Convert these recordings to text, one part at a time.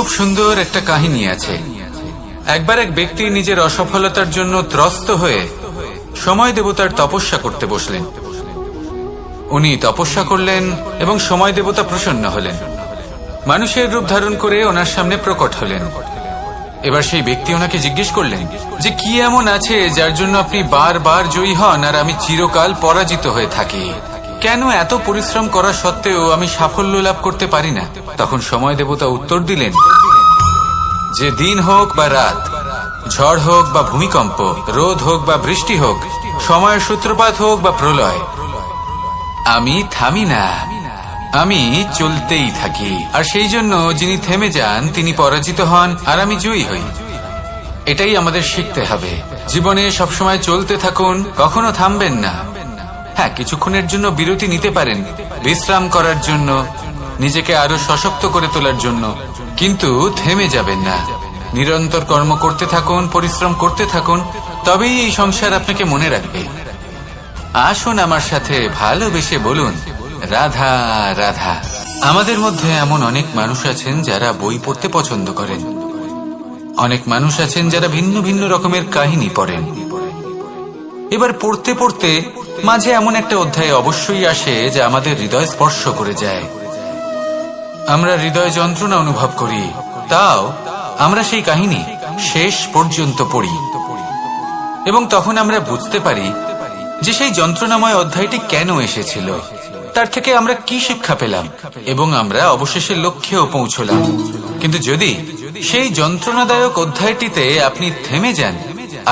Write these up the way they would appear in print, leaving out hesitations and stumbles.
খুব সুন্দর একটা কাহিনী আছে। একবার এক ব্যক্তি নিজের অসফলতার জন্য ত্রস্ত হয়ে সময় দেবতার তপস্যা করতে বসলেন। উনি তপস্যা করলেন এবং সময় দেবতা প্রসন্ন হলেন, মানুষের রূপ ধারণ করে ওনার সামনে প্রকট হলেন। এবার সেই ব্যক্তি ওনাকে জিজ্ঞেস করলেন যে কি এমন আছে যার জন্য আপনি বারবার জয়ী হন আর আমি চিরকাল পরাজিত হয়ে থাকি? কেন এত পরিশ্রম করা সত্ত্বেও আমি সাফল্য লাভ করতে পারি না? তখন সময় দেবতা উত্তর দিলেন যে দিন হোক বা রাত, ঝড় হোক বা ভূমিকম্প, রোদ হোক বা বৃষ্টি হোক, সময়ের সূত্রপাত হোক বা প্রলয়, আমি থামি না, আমি চলতেই থাকি। আর সেই জন্য যিনি থেমে যান তিনি পরাজিত হন আর আমি জয়ী হই। এটাই আমাদের শিখতে হবে। জীবনে সবসময় চলতে থাকুন, কখনো থামবেন না। হ্যাঁ, কিছুক্ষণের জন্য বিরতি নিতে পারেন, বিশ্রাম করার জন্য, নিজেকে আরো সশক্ত করে তোলার জন্য, কিন্তু থেমে যাবেন না। নিরন্তর কর্ম করতে থাকুন, পরিশ্রম করতে থাকুন, তবেই এই সংসার আপনাকে মনে রাখবে। আসুন আমার সাথে ভালোবেসে বলুন রাধা রাধা। আমাদের মধ্যে এমন অনেক মানুষ আছেন যারা বই পড়তে পছন্দ করেন, অনেক মানুষ আছেন যারা ভিন্ন ভিন্ন রকমের কাহিনী পড়েন। এবার পড়তে পড়তে মাঝে এমন একটা অধ্যায় অবশ্যই আসে যা আমাদের হৃদয় স্পর্শ করে যায়। আমরা হৃদয় যন্ত্রণা অনুভব করি, তাও আমরা সেই কাহিনী শেষ পর্যন্ত পড়ি এবং তখন আমরা বুঝতে পারি যে সেই যন্ত্রণাময় অধ্যায়টি কেন এসেছিল, তার থেকে আমরা কি শিক্ষা পেলাম এবং আমরা অবশেষে লক্ষ্যেও পৌঁছলাম। কিন্তু যদি সেই যন্ত্রণাদায়ক অধ্যায়টিতে আপনি থেমে যান,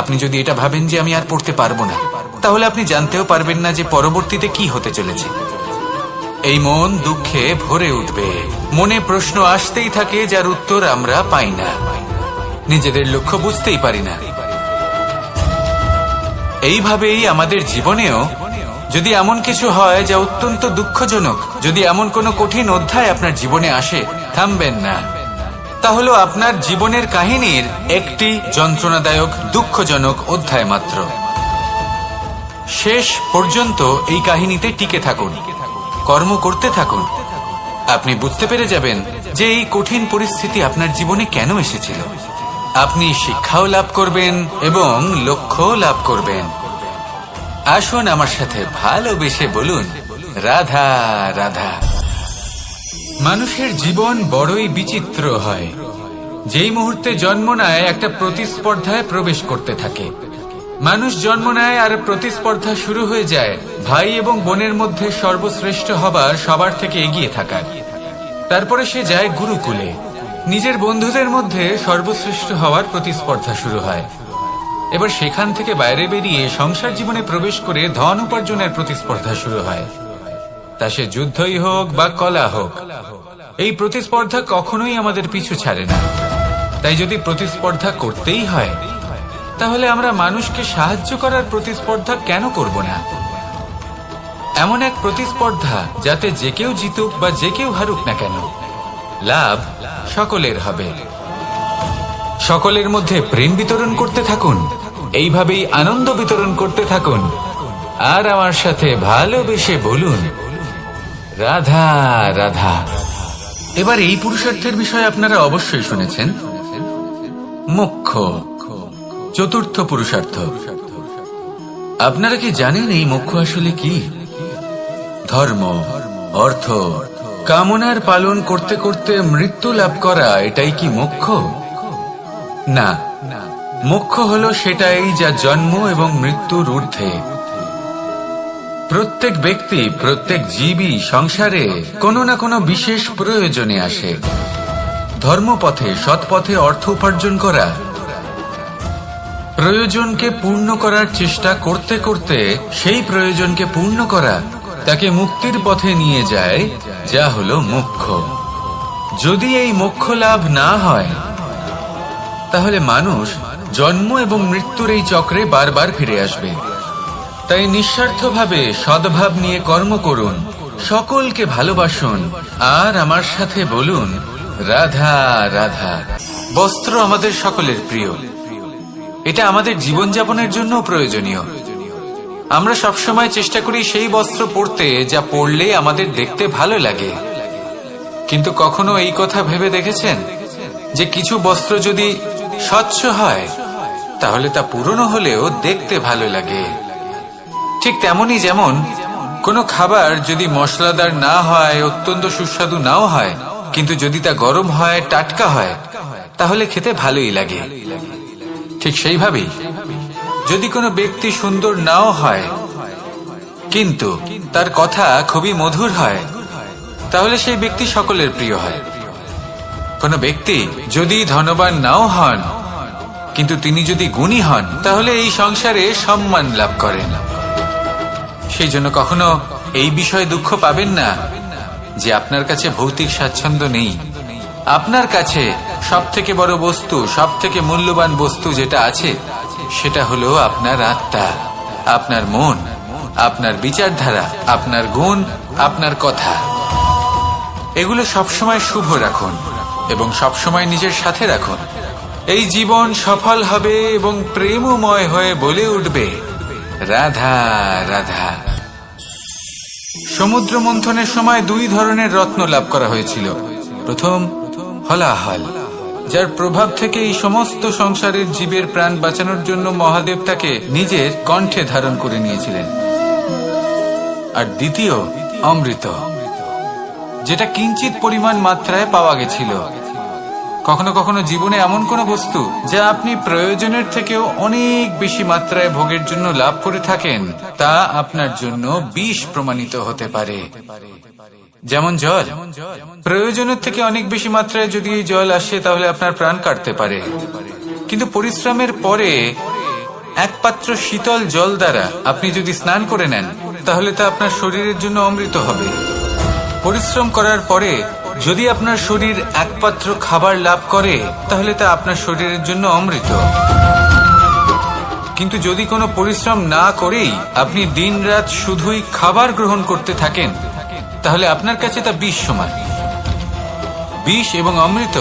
আপনি যদি এটা ভাবেন যে আমি আর পড়তে পারবো না, তাহলে আপনি জানতেও পারবেন না যে পরবর্তীতে কি হতে চলেছে। এই মন দুঃখে ভরে উঠবে, মনে প্রশ্ন আসতেই থাকে যার উত্তর আমরা পাই না, নিজেদের লক্ষ্য বুঝতেই পারি না। এইভাবেই আমাদের জীবনেও যদি এমন কিছু হয় যা অত্যন্ত দুঃখজনক, যদি এমন কোনো কঠিন অধ্যায় আপনার জীবনে আসে, থামবেন না। তা হলো আপনার জীবনের কাহিনীর একটি যন্ত্রণাদায়ক দুঃখজনক অধ্যায় মাত্র। শেষ পর্যন্ত এই কাহিনীতে টিকে থাকুন, কর্ম করতে থাকুন। আপনি বুঝতে পেরে যাবেন যে এই কঠিন পরিস্থিতি আপনার জীবনে কেন এসেছিল। আপনি শিক্ষাও লাভ করবেন এবং লক্ষ্য লাভ করবেন। আসুন আমার সাথে ভালোবেসে বলুন রাধা রাধা। মানুষের জীবন বড়ই বিচিত্র হয়। যেই মুহূর্তে জন্ম নেয় একটা প্রতিস্পর্ধায় প্রবেশ করতে থাকে। মানুষ জন্ম নেয় আর প্রতিস্পর্ধা শুরু হয়ে যায় ভাই এবং বোনের মধ্যে সর্বশ্রেষ্ঠ হবার, সবার থেকে এগিয়ে থাকার। তারপরে সে যায় গুরুকুলে, নিজের বন্ধুদের মধ্যে সর্বশ্রেষ্ঠ হওয়ার প্রতিস্পর্ধা শুরু হয়। এবার সেখান থেকে বাইরে বেরিয়ে সংসার জীবনে প্রবেশ করে ধন উপার্জনের প্রতিস্পর্ধা শুরু হয়। তা সে যুদ্ধই হোক বা কলা হোক, এই প্রতিস্পর্ধা কখনোই আমাদের পিছু ছাড়ে না। তাই যদি প্রতিস্পর্ধা করতেই হয়, তাহলে আমরা মানুষকে সাহায্য করার প্রতিস্পর্ধা কেন করব না? এমন এক প্রতিস্পর্ধা যাতে যে কেউ জিতুক বা যে কেউ হারুক না কেন, লাভ সকলের হবে। সকলের মধ্যে প্রেম বিতরণ করতে থাকুন, এইভাবেই আনন্দ বিতরণ করতে থাকুন। আর আমার সাথে ভালোবেসে বলুন রাধা রাধা। এবার এই পুরুষার্থের বিষয়ে আপনারা অবশ্যই শুনেছেন, মোক্ষ, চতুর্থ পুরুষার্থ। আপনারা কি জানেন এই মোক্ষ আসলে কি? ধর্ম, অর্থ, কামনার পালন করতে করতে মৃত্যু লাভ করা, এটাই কি মোক্ষ? না, মোক্ষ হলো সেটাই যা জন্ম এবং মৃত্যুর ঊর্ধ্বে। প্রত্যেক ব্যক্তি, প্রত্যেক জীবই সংসারে কোনো না কোনো বিশেষ প্রয়োজনে আসে। ধর্মপথে, সৎপথে অর্থ উপার্জন করা, প্রয়োজনকে পূর্ণ করার চেষ্টা করতে করতে সেই প্রয়োজনকে পূর্ণ করা তাকে মুক্তির পথে নিয়ে যায়, যা হলো মোক্ষ। যদি এই মোক্ষ লাভ না হয়, তাহলে মানুষ জন্ম এবং মৃত্যুর এই চক্রে বারবার ফিরে আসবে। তাই নিঃস্বার্থভাবে সদ্ভাব নিয়ে কর্ম করুন, সকলকে ভালোবাসুন, আর আমার সাথে বলুন রাধা রাধা। বস্ত্র আমাদের সকলের প্রিয়, এটা আমাদের জীবনযাপনের জন্য প্রয়োজনীয়। আমরা সবসময় চেষ্টা করি সেই বস্ত্র পরতে যা পরলে আমাদের দেখতে ভালো লাগে। কিন্তু কখনো এই কথা ভেবে দেখেছেন যে কিছু বস্ত্র যদি স্বচ্ছ হয় তাহলে তা পুরনো হলেও দেখতে ভালো লাগে। ঠিক তেমনি যেমন কোনো খাবার যদি মশলাদার না হয়, অত্যন্ত সুস্বাদু নাও হয়, কিন্তু যদি তা গরম হয়, টাটকা হয়, তাহলে খেতে ভালোই লাগে। ঠিক সেইভাবেই যদি কোনো ব্যক্তি সুন্দর নাও হয় কিন্তু তার কথা খুবই মধুর হয়, তাহলে সেই ব্যক্তি সকলের প্রিয় হয়। কোনো ব্যক্তি যদি ধনবান নাও হন কিন্তু তিনি যদি গুণী হন, তাহলে এই সংসারে সম্মান লাভ করেন। সেই জন্য কখনো এই বিষয়ে দুঃখ পাবেন না যে আপনার কাছে ভৌতিক স্বাচ্ছন্দ্য নেই। আপনার কাছে সব থেকে বড় বস্তু, সব থেকে মূল্যবান বস্তু যেটা আছে সেটা হলো আপনার আত্মা, আপনার মন, আপনার বিচারধারা, আপনার গুণ, আপনার কথা। এগুলো সবসময় শুভ রাখুন এবং সবসময় নিজের সাথে রাখুন। এই জীবন সফল হবে এবং প্রেমময় হয়ে বলে উঠবে রাধা রাধা। সমুদ্র মন্থনের সময় দুই ধরনের রত্ন লাভ করা হয়েছিল। প্রথম হলাহল, যার প্রভাব থেকে এই সমস্ত সংসারের জীবের প্রাণ বাঁচানোর জন্য মহাদেব তাকে নিজের কণ্ঠে ধারণ করে নিয়েছিলেন। আর দ্বিতীয় অমৃত, যেটা কিঞ্চিত পরিমাণ মাত্রায় পাওয়া গেছিল। কখনো কখনো জীবনে এমন কোন বস্তু যা আপনি প্রয়োজনের থেকেও অনেক বেশি মাত্রায় ভোগের জন্য লাভ করে থাকেন, তা আপনার জন্য বিষ প্রমাণিত হতে পারে। যেমন জল, প্রয়োজনের থেকে অনেক বেশি মাত্রায় যদি এই জল আসে তাহলে আপনার প্রাণ কাটতে পারে, কিন্তু পরিশ্রমের পরে এক পাত্র শীতল জল দ্বারা আপনি যদি স্নান করে নেন তাহলে তা আপনার শরীরের জন্য অমৃত হবে। পরিশ্রম করার পরে যদি আপনার শরীর এক পাত্র খাবার লাভ করে তাহলে তা আপনার শরীরের জন্য অমৃত। কিন্তু যদি কোনো পরিশ্রম না করেই আপনি দিনরাত শুধুই খাবার গ্রহণ করতে থাকেন তাহলে আপনার কাছে তা বিষ সমান। বিষ এবং অমৃত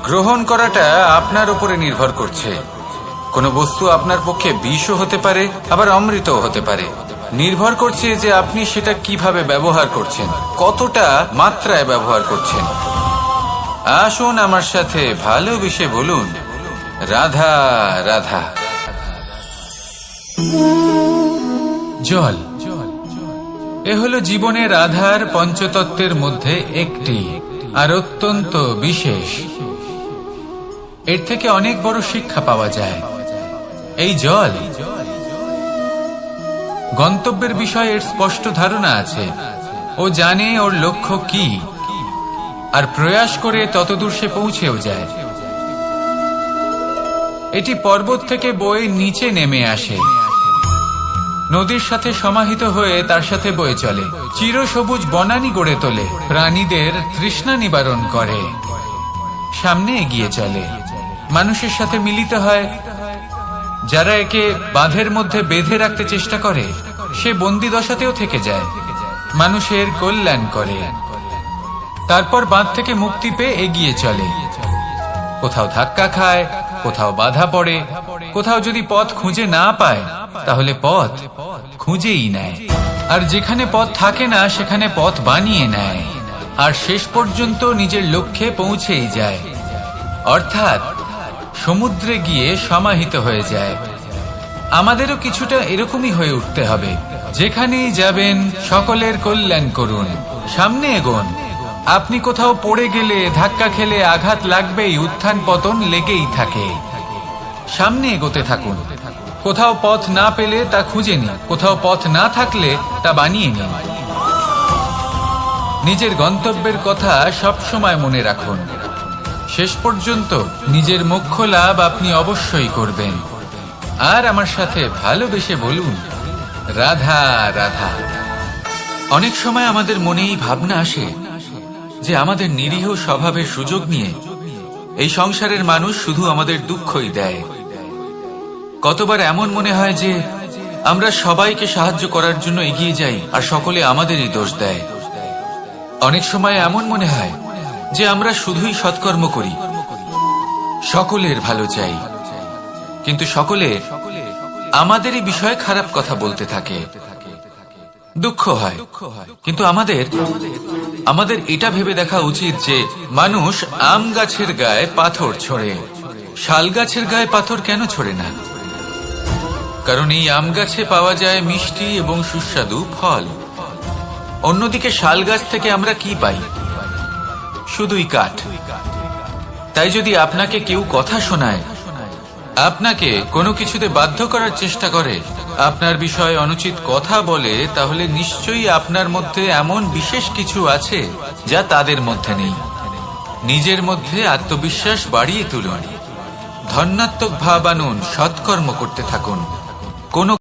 গ্রহণ করাটা আপনার উপরে নির্ভর করছে। কোনো বস্তু আপনার পক্ষে বিষও হতে পারে, আবার অমৃতও হতে পারে। নির্ভর করছে যে আপনি সেটা কিভাবে ব্যবহার করছেন, কতটা মাত্রায় ব্যবহার করছেন। আসুন আমার সাথে ভালোবেসে বলুন রাধা রাধা। জল, এ হলো জীবনের আধার পঞ্চতত্ত্বের মধ্যে একটি, আর অত্যন্ত বিশেষ। এর থেকে অনেক বড় শিক্ষা পাওয়া যায়। এই জল গন্তব্যের বিষয়ে এর স্পষ্ট ধারণা আছে। ও জানে ওর লক্ষ্য কি, আর প্রয়াস করে ততদূর সে পৌঁছেও যায়। এটি পর্বত থেকে বয়ে নিচে নেমে আসে, নদীর সাথে সমাহিত হয়ে তার সাথে বয়ে চলে, চিরসবুজ বনানী গড়ে তোলে, প্রাণীদের তৃষ্ণা নিবারণ করে, সামনে এগিয়ে চলে, মানুষের সাথে মিলিত হয়। যারা একে বাঁধের মধ্যে বেঁধে রাখতে চেষ্টা করে সে বন্দি দশাতেও থেকে যায়, মানুষের কল্যাণ করে। তারপর বাঁধ থেকে মুক্তি পেয়ে এগিয়ে চলে, কোথাও ধাক্কা খায়, কোথাও বাধা পড়ে, কোথাও যদি পথ খুঁজে না পায় তাহলে পথ খুঁজেই নেয়, আর যেখানে পথ থাকে না সেখানে পথ বানিয়ে নেয়, আর শেষ পর্যন্ত নিজের লক্ষ্যে পৌঁছেই যায়, অর্থাৎ সমুদ্রে গিয়ে সমাহিত হয়ে যায়। আমাদেরও কিছুটা এরকমই হয়ে উঠতে হবে। যেখানেই যাবেন সকলের কল্যাণ করুন, সামনে এগোন। আপনি কোথাও পড়ে গেলে, ধাক্কা খেলে আঘাত লাগবেই, উত্থান পতন লেগেই থাকে। সামনে এগোতে থাকুন। কোথাও পথ না পেলে তা খুঁজে নিন, কোথাও পথ না থাকলে তা বানিয়ে নিন। নিজের গন্তব্যের কথা সব সময় মনে রাখুন। শেষ পর্যন্ত নিজের মোক্ষ লাভ আপনি অবশ্যই করবেন। আর আমার সাথে ভালোবেসে বলুন রাধা রাধা। অনেক সময় আমাদের মনে এই ভাবনা আসে যে আমাদের নিরীহ স্বভাবের সুযোগ নিয়ে এই সংসারের মানুষ শুধু আমাদের দুঃখই দেয়। কতবার এমন মনে হয় যে আমরা সবাইকে সাহায্য করার জন্য এগিয়ে যাই আর সকলে আমাদেরই দোষ দেয়। অনেক সময় এমন মনে হয় যে আমরা শুধুই সৎকর্ম করি, সকলের ভালো চাই, কিন্তু সকলে আমাদেরই বিষয়ে খারাপ কথা বলতে থাকে। দুঃখ হয়, কিন্তু আমাদের আমাদের এটা ভেবে দেখা উচিত যে মানুষ আম গাছের গায়ে পাথর ছোড়ে, শাল গাছের গায়ে পাথর কেন ছোড়ে না? কারণ এই আম গাছে পাওয়া যায় মিষ্টি এবং সুস্বাদু ফল। অন্যদিকে শাল গাছ থেকে আমরা কি পাই? শুধুই কাঠ। তাই যদি আপনাকে কেউ কথা শোনায়, আপনাকে কোনো কিছুতে বাধ্য করার চেষ্টা করে, আপনার বিষয়ে অনুচিত কথা বলে, তাহলে নিশ্চয়ই আপনার মধ্যে এমন বিশেষ কিছু আছে যা তাদের মধ্যে নেই। নিজের মধ্যে আত্মবিশ্বাস বাড়িয়ে তুলুন, ধন্যাত্মক ভাব আনুন, সৎকর্ম করতে থাকুন। কোনো